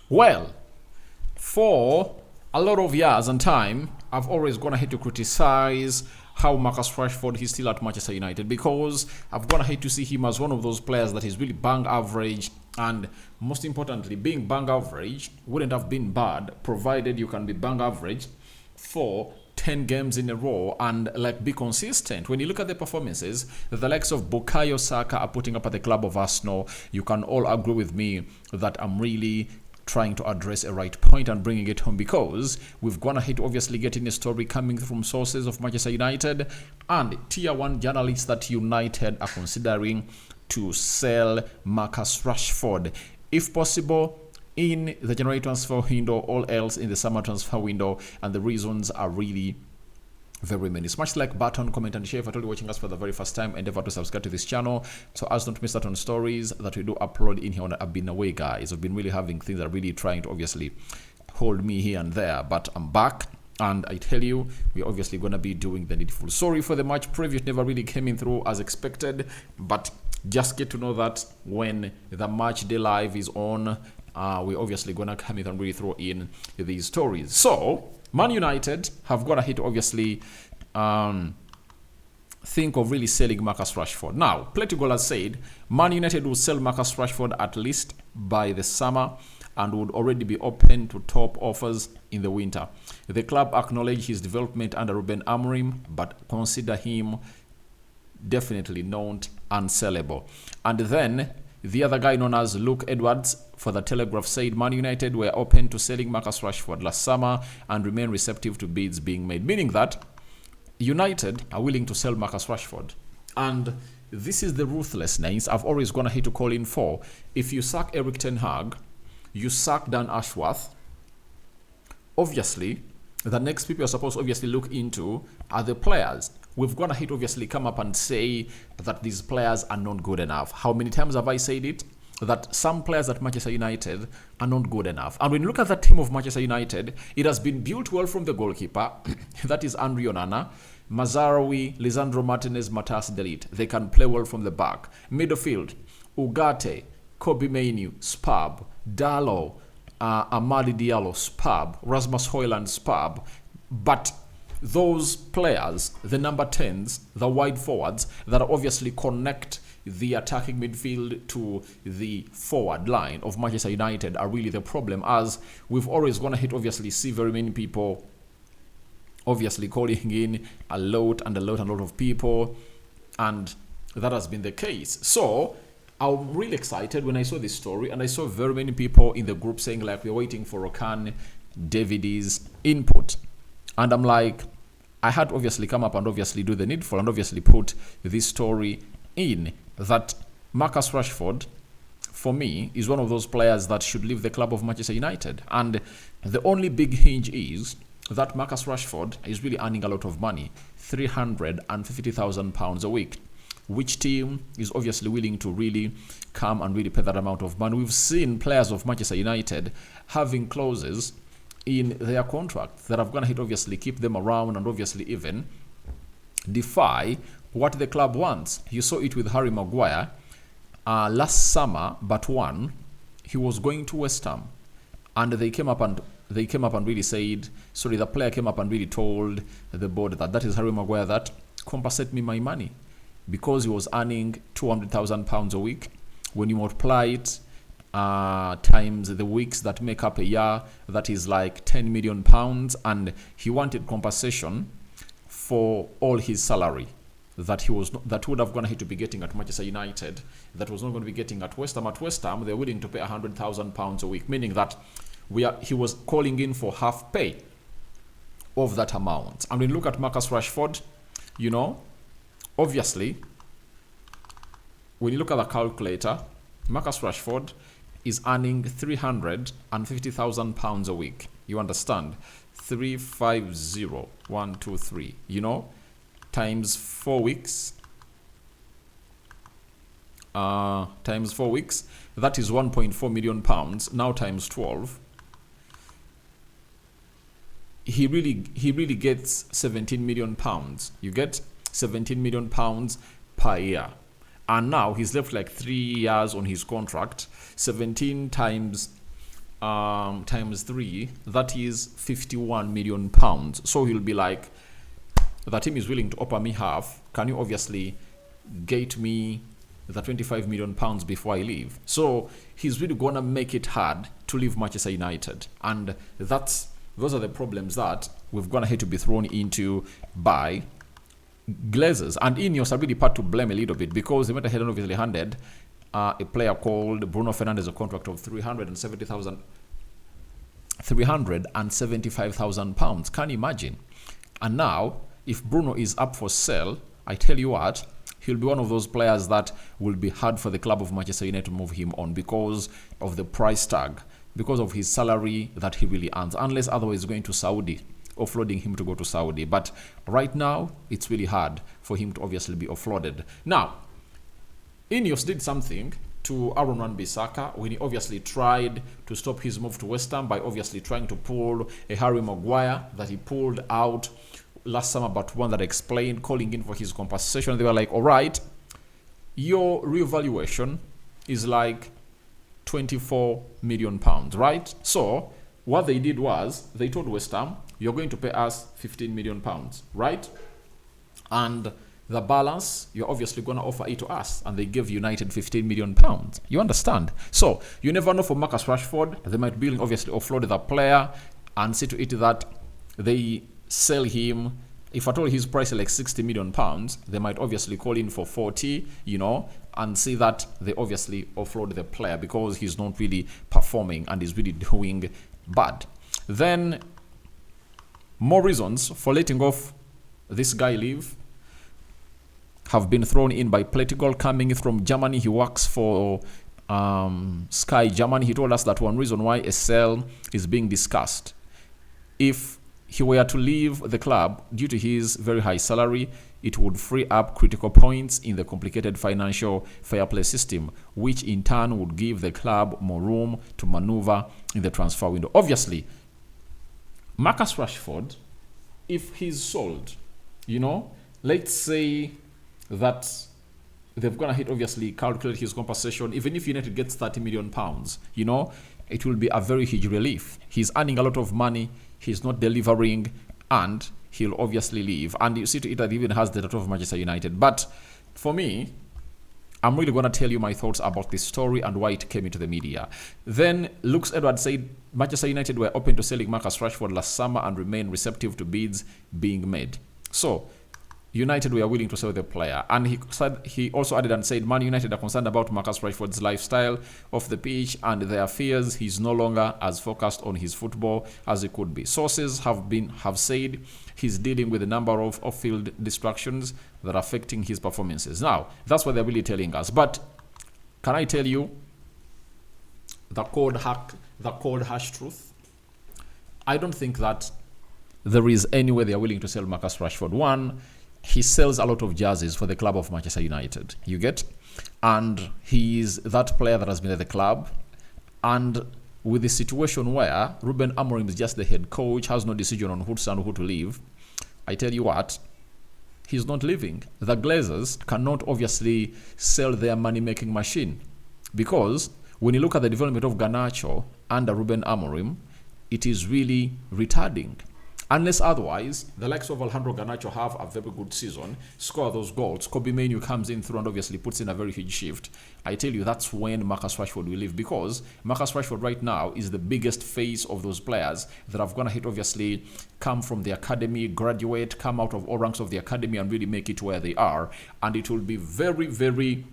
Well, for a lot of years and time, I've always gone ahead to criticize how Marcus Rashford is still at Manchester United because I've gone ahead to see him as one of those players that is really bang average, and most importantly, being bang average wouldn't have been bad provided you can be bang average for 10 games in a row and like be consistent. When you look at the performances the likes of Bukayo Saka are putting up at the club of Arsenal, you can all agree with me that I'm really trying to address a right point and bringing it home because we've gone ahead to obviously getting a story coming from sources of Manchester United and tier 1 journalists that United are considering to sell Marcus Rashford, if possible in the January transfer window, all else in the summer transfer window, and the reasons are really very many. Smash the like button, comment and share if you're watching us for the very first time, and endeavor to subscribe to this channel so as not miss out on stories that we do upload in here on I've been away, guys. I've been really having things that are really trying to obviously hold me here and there, but I'm back. And I tell you, we're obviously going to be doing the needful. Sorry for the match preview, it never really came in through as expected, but just get to know that when the match day live is on, we're obviously going to come in and really throw in these stories. So, Man United have got ahead to obviously think of really selling Marcus Rashford. Now, Plettigol has said Man United will sell Marcus Rashford at least by the summer and would already be open to top offers in the winter. The club acknowledge his development under Ruben Amorim, but consider him definitely not unsellable. And then the other guy known as Luke Edwards for the Telegraph said Man United were open to selling Marcus Rashford last summer and remain receptive to bids being made, meaning that United are willing to sell Marcus Rashford. And this is the ruthlessness I've always gone ahead to call in for. If you sack Eric Ten Hag, you sack Dan Ashworth, obviously the next people you're supposed to obviously look into are the players. We've gone ahead to obviously come up and say that these players are not good enough. How many times have I said it? That some players at Manchester United are not good enough. And when you look at the team of Manchester United, it has been built well from the goalkeeper, that is Andre Onana, Mazarawi, Lisandro Martinez, Matas Delete. They can play well from the back. Midfield, Ugarte, Kobe Mainu, Spab, Dallo, Amadi Diallo, Spab, Rasmus Højlund, Spab. But those players, the number 10s, the wide forwards, that obviously connect the attacking midfield to the forward line of Manchester United are really the problem, as we've always gone ahead obviously see very many people obviously calling in a lot of people, and that has been the case. So I'm really excited when I saw this story, and I saw very many people in the group saying like we're waiting for Rokan Davidy's input, and I'm like, I had to obviously come up and obviously do the needful and obviously put this story in that Marcus Rashford, for me, is one of those players that should leave the club of Manchester United. And the only big hinge is that Marcus Rashford is really earning a lot of money, £350,000 a week. Which team is obviously willing to really come and really pay that amount of money? We've seen players of Manchester United having clauses in their contract that have gone ahead obviously keep them around and obviously even defy what the club wants. You saw it with Harry Maguire last summer, but one, he was going to West Ham, and they came up and really said, sorry, the player came up and really told the board that is Harry Maguire, that compensate me my money, because he was earning £200,000 a week. When you multiply it times the weeks that make up a year, that is like £10 million, and he wanted compensation for all his salary that would have gone ahead to be getting at Manchester United, that was not going to be getting at West Ham. At West Ham, they're willing to pay £100,000 a week, meaning that he was calling in for half pay of that amount. And when you look at Marcus Rashford, you know, obviously, when you look at the calculator, Marcus Rashford is earning £350,000 a week. You understand? 350,123, you know, times 4 weeks. Times 4 weeks, that is £1.4 million. Now times 12, he really gets £17 million. You get £17 million per year, and now he's left like 3 years on his contract. 17 times times 3, that is 51 million pounds. So he'll be like, the team is willing to offer me half. Can you obviously get me the 25 million pounds before I leave? So he's really gonna make it hard to leave Manchester United, and those are the problems that we're gonna have to be thrown into by Glazers. And Ineos are really part to blame a little bit, because they went ahead and obviously handed a player called Bruno Fernandes a contract of 375,000 pounds. Can you imagine? And now, if Bruno is up for sale, I tell you what, he'll be one of those players that will be hard for the club of Manchester United to move him on, because of the price tag, because of his salary that he really earns, unless otherwise going to Saudi, offloading him to go to Saudi. But right now, it's really hard for him to obviously be offloaded. Now, Ineos did something to Aaron Wan-Bissaka when he obviously tried to stop his move to West Ham by obviously trying to pull a Harry Maguire that he pulled out last summer, but one that explained, calling in for his compensation. They were like, all right, your revaluation is like 24 million pounds, right? So what they did was they told West Ham, you're going to pay us 15 million pounds, right? And the balance, you're obviously going to offer it to us. And they gave United 15 million pounds. You understand? So you never know for Marcus Rashford. They might be obviously offload the player and see to it that they sell him. If at all his price is like 60 million pounds, they might obviously call in for 40, and see that they obviously offload the player because he's not really performing and is really doing bad. Then more reasons for letting off this guy leave have been thrown in by Political, coming from Germany. He works for Sky Germany. He told us that one reason why a sale is being discussed, if he were to leave the club due to his very high salary, it would free up critical points in the complicated financial fair play system, which in turn would give the club more room to maneuver in the transfer window. Obviously, Marcus Rashford, if he's sold, let's say that they've gonna obviously calculate his compensation. Even if United gets 30 million pounds, it will be a very huge relief. He's earning a lot of money, he's not delivering, and he'll obviously leave. And you see to it that he even has the daughter of Manchester United. But for me, I'm really gonna tell you my thoughts about this story and why it came into the media. Then Luke Edwards said Manchester United were open to selling Marcus Rashford last summer and remain receptive to bids being made. So United were willing to sell the player. And he also added and said, Man United are concerned about Marcus Rashford's lifestyle off the pitch, and their fears he's no longer as focused on his football as he could be. Sources have said he's dealing with a number of off-field distractions that are affecting his performances. Now, that's what they're really telling us. But can I tell you the cold harsh truth? I don't think that there is any way they are willing to sell Marcus Rashford. One, he sells a lot of jerseys for the club of Manchester United. You get? And he is that player that has been at the club. And with the situation where Ruben Amorim is just the head coach, has no decision on who to sign or who to leave, I tell you what, he's not leaving. The Glazers cannot obviously sell their money-making machine, because when you look at the development of Garnacho under Ruben Amorim, it is really retarding. Unless otherwise, the likes of Alejandro Garnacho have a very good season, score those goals, Kobe Mainoo comes in through and obviously puts in a very huge shift. I tell you, that's when Marcus Rashford will leave, because Marcus Rashford right now is the biggest face of those players that have gonna obviously come from the academy, graduate, come out of all ranks of the academy and really make it where they are. And it will be very, very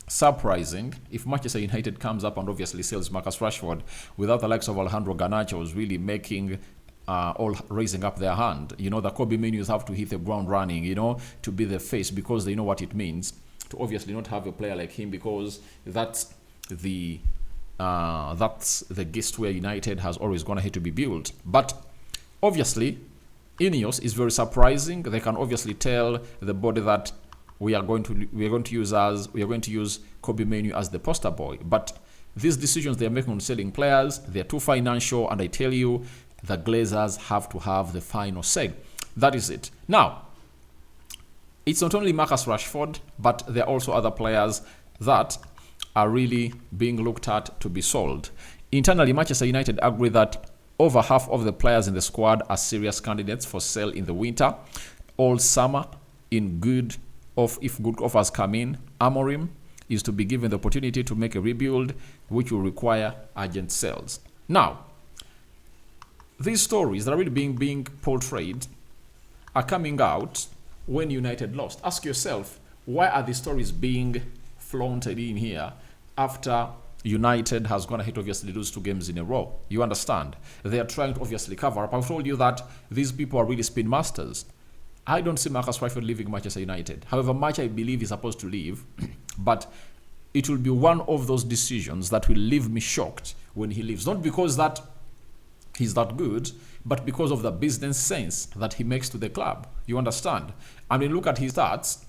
surprising if Manchester United comes up and obviously sells Marcus Rashford without the likes of Alejandro Garnacho really making all raising up their hand. The Kobe Mainoos have to hit the ground running, to be the face, because they know what it means to obviously not have a player like him, because that's the gist where United has always gone ahead to be built. But obviously, Ineos is very surprising. They can obviously tell the body that we are going to use Kobe Mainoo as the poster boy. But these decisions they are making on selling players, they're too financial, and I tell you, the Glazers have to have the final say. That is it. Now, it's not only Marcus Rashford, but there are also other players that are really being looked at to be sold. Internally, Manchester United agree that over half of the players in the squad are serious candidates for sale in the winter. All summer, if good offers come in, Amorim is to be given the opportunity to make a rebuild, which will require urgent sales. Now, these stories that are really being portrayed are coming out when United lost. Ask yourself, why are these stories being flaunted in here after United has gone ahead to obviously lose 2 games in a row? You understand? They are trying to obviously cover up. I've told you that these people are really spin masters. I don't see Marcus Rashford leaving Manchester United. However much I believe he's supposed to leave, but it will be one of those decisions that will leave me shocked when he leaves. Not because that he's that good, but because of the business sense that he makes to the club. You understand? And when you look at his stats,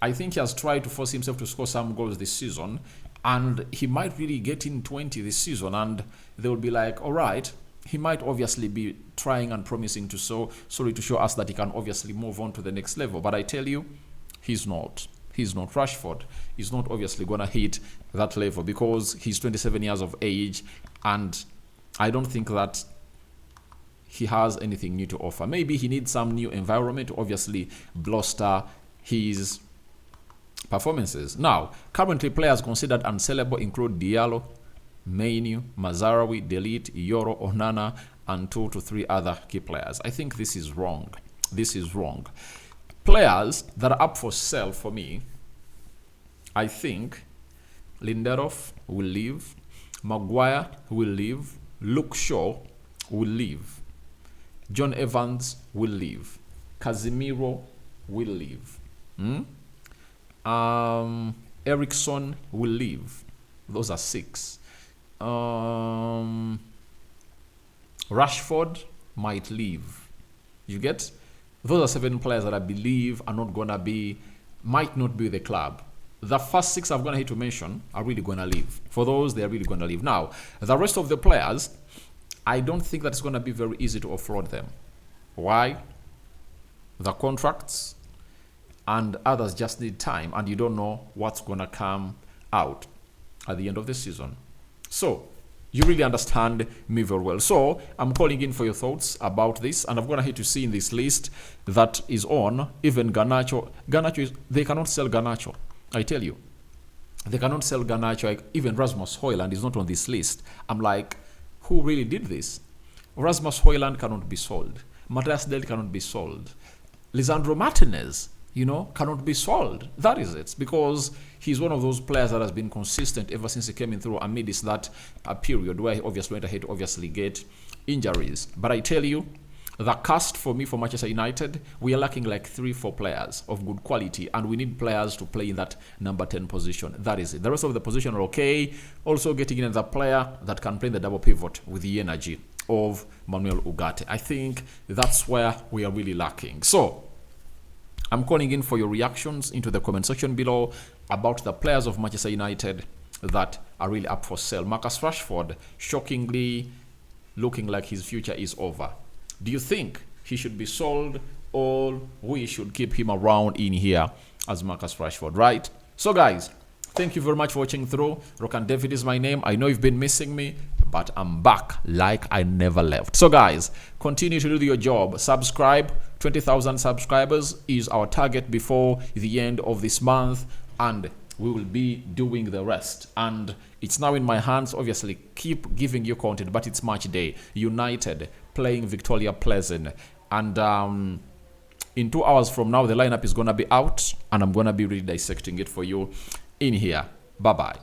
I think he has tried to force himself to score some goals this season, and he might really get in 20 this season, and they will be like, all right, he might obviously be trying and promising to show us that he can obviously move on to the next level. But I tell you, he's not. He's not. Rashford is not obviously going to hit that level because he's 27 years of age, and I don't think that he has anything new to offer. Maybe he needs some new environment to obviously bluster his performances. Now, currently players considered unsellable include Diallo, Mainu, Mazarawi, Delete, Yoro, Onana, and 2 to 3 other key players. I think this is wrong. This is wrong. Players that are up for sale for me, I think Lindelof will leave, Maguire will leave, Luke Shaw will leave, John Evans will leave, Casemiro will leave, Eriksson will leave. Those are 6. Rashford might leave. You get? Those are 7 players that I believe are not gonna be, might not be the club. The first 6 I'm gonna hate to mention are really gonna leave. For those, they are really gonna leave. Now, the rest of the players, I don't think that it's gonna be very easy to offload them. Why? The contracts and others just need time, and you don't know what's gonna come out at the end of the season. So you really understand me very well. So I'm calling in for your thoughts about this, and I'm gonna hit to see in this list that is on even Garnacho. They cannot sell Garnacho. I tell you, they cannot sell Garnacho. Even Rasmus Højlund is not on this list. I'm like, who really did this? Rasmus Højlund cannot be sold. Matthias Del cannot be sold. Lisandro Martinez, cannot be sold. That is it. Because he's one of those players that has been consistent ever since he came in through amidst that period where he obviously went ahead to obviously get injuries. But I tell you, the cast for me for Manchester United, we are lacking like 3-4 players of good quality, and we need players to play in that number 10 position. That is it. The rest of the position are okay. Also getting in another player that can play the double pivot with the energy of Manuel Ugarte. I think that's where we are really lacking. So I'm calling in for your reactions into the comment section below about the players of Manchester United that are really up for sale. Marcus Rashford, shockingly looking like his future is over. Do you think he should be sold, or we should keep him around in here as Marcus Rashford, right? So guys, thank you very much for watching through. Rokan David is my name. I know you've been missing me, but I'm back like I never left. So guys, continue to do your job. Subscribe. 20,000 subscribers is our target before the end of this month, and we will be doing the rest. And it's now in my hands. Obviously, keep giving you content, but it's match day. United playing Victoria Pleasant, and in 2 hours from now, the lineup is gonna be out, and I'm gonna be really dissecting it for you in here. Bye bye.